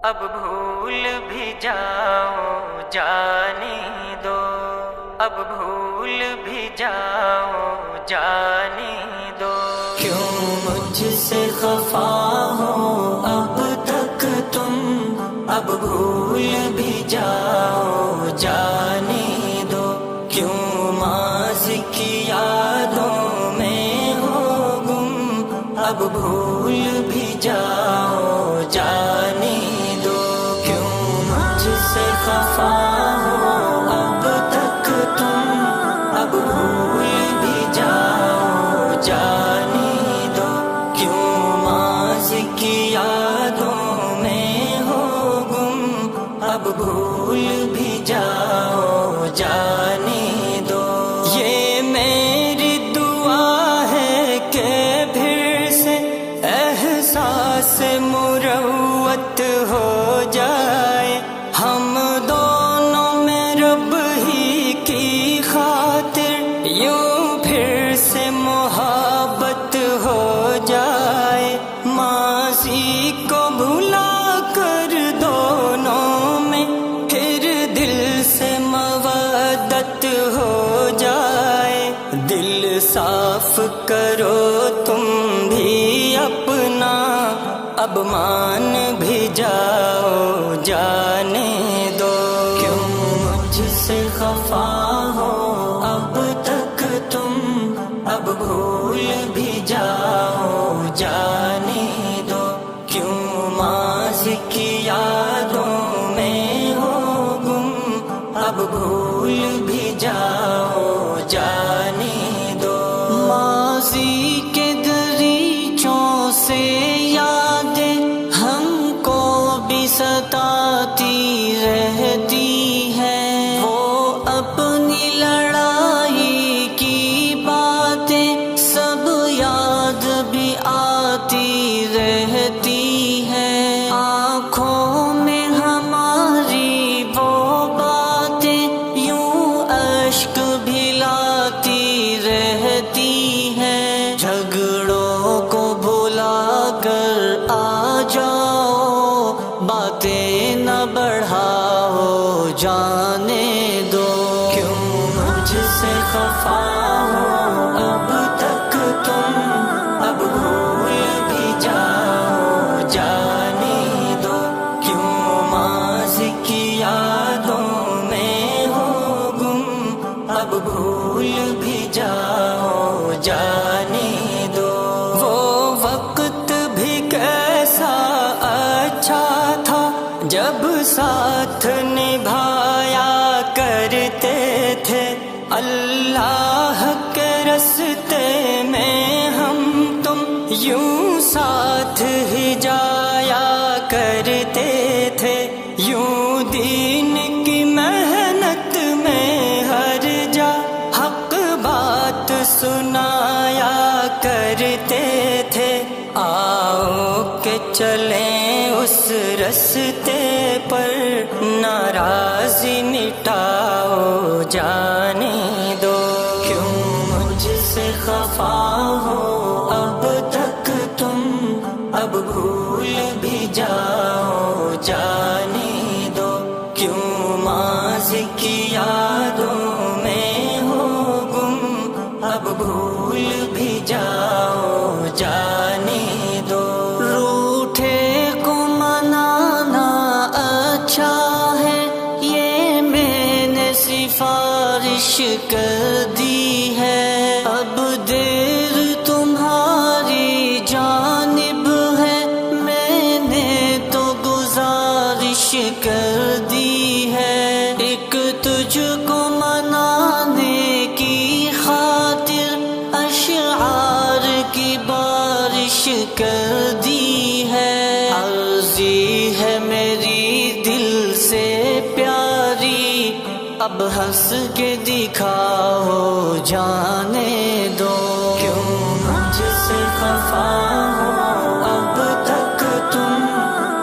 اب بھول بھی جاؤ جانے دو، اب بھول بھی جاؤ جانے دو۔ کیوں مجھ سے خفا ہو اب تک تم، اب بھول بھی جاؤ جانے دو۔ کیوں ماضی کی یادوں میں ہو گم، اب بھول بھی جاؤ جانے دو۔ کیوں مجھ سے خفا ہو اب تک تم، اب بھول بھی جاؤ جانے دو۔ کیوں ماضی کی یادوں میں ہو گم، اب بھول بھی جاؤ جانے دو۔ یہ میری دعا ہے کہ پھر سے احساس مروت ہو جائے، ہم دونوں میں رب ہی کی خاطر یوں پھر سے محبت ہو جائے۔ ماضی کو بھلا کر دونوں میں پھر دل سے مودت ہو جائے۔ دل صاف کرو تم بھی اپنا، اب مان بھی جاؤ جانے دو۔ کیوں مجھ سے خفا ہو اب تک تم، اب بھول بھی جاؤ جانے دو۔ کیوں ماضی کی یادوں میں ہو گم، اب بھول بھی جاؤ جانے دو۔ ماضی کے دریچوں سے یادیں ہم کو بھی ستاتی رہتی ہے، وہ اپنی لڑائی کی باتیں سب یاد بھی آتی رہتی ہے۔ آنکھوں میں ہماری وہ باتیں یوں اشک بھی لاتی رہتی ہے۔ جھگڑوں کو بھلا کر آ جاؤ، باتیں نہ بڑھاؤ جانے دو۔ کیوں مجھ سے خفا ہو اب تک تم، اب بھول بھی جاؤ جانے دو۔ کیوں ماضی کی یادوں میں ہو گم، اب بھول بھی جاؤ جانے دو۔ وہ وقت بھی کیسا اچھا تھا جب ساتھ نبھایا کرتے تھے، اللہ کے راستے میں ہم تم یوں ساتھ ہی جایا کرتے تھے۔ یوں دین کی محنت میں ہر جا حق بات سنایا کرتے تھے۔ آؤ کہ چلیں اس راستے پر، ناراضی مٹاؤ جانے دو۔ کیوں مجھ سے خفا ہو اب تک تم، اب بھول بھی جاؤ جانے دو۔ کیوں ماضی کی یادوں میں ہو گم، اب بھول بھی جاؤ جانے دو۔ روٹھے کو منانا اچھا ہے، یہ میں نے سفارش کر دی ہے۔ اب دیر تمہاری جانب ہے، میں نے تو گزارش کر دی ہے۔ ایک تجھ کو منانے کی خاطر اشعار کی بارش کر دی ہے۔ عرضی ہے میری دل سے پیاری، اب ہنس کے دکھاؤ جانے دو۔ کیوں مجھ سے خفا ہو اب تک تم،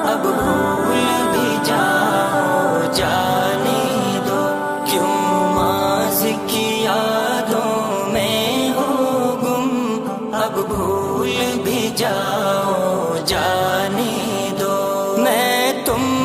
اب بھول بھی جاؤ جانے دو۔ کیوں ماضی کی یادوں میں ہو گم، اب بھول بھی جاؤ جانے دو۔ میں تم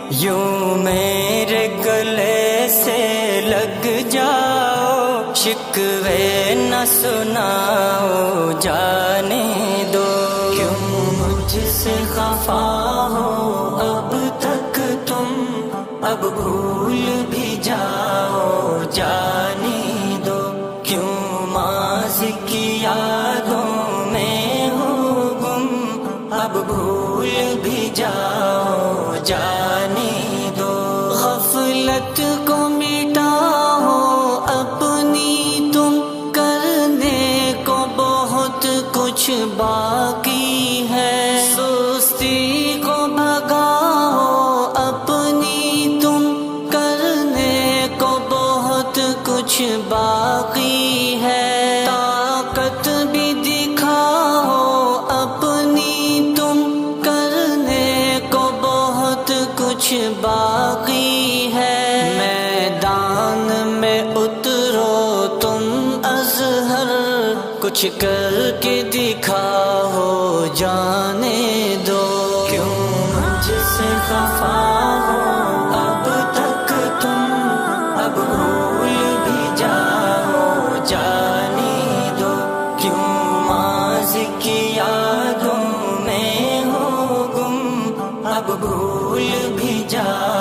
یوں میرے گلے سے لگ جاؤ، شکوے نہ سناؤ، جانے دو۔ کیوں مجھ سے خفا ہو اب تک تم، اب بھول بھی جاؤ، جانے دو۔ کیوں ماضی کی یادوں میں ہو گم، اب بھول بھی جاؤ، جانے دو۔ غفلت کو مٹاؤ اپنی تم، کرنے کو بہت کچھ باقی ہے۔ سستی کو بھگاؤ اپنی تم، کرنے کو بہت کچھ باقی ہے۔ طاقت بھی دکھاؤ اپنی تم، کرنے کو بہت کچھ باقی ہے۔ میدان میں اترو تم اظہر، کچھ کر کے دکھاؤ، جانے دو۔ کیوں مجھ سے خفا ہو اب تک تم، اب بھول بھی جاؤ، جانے دو۔ کیوں ماضی کی یادوں میں ہو گم، اب بھول بھی جاؤ۔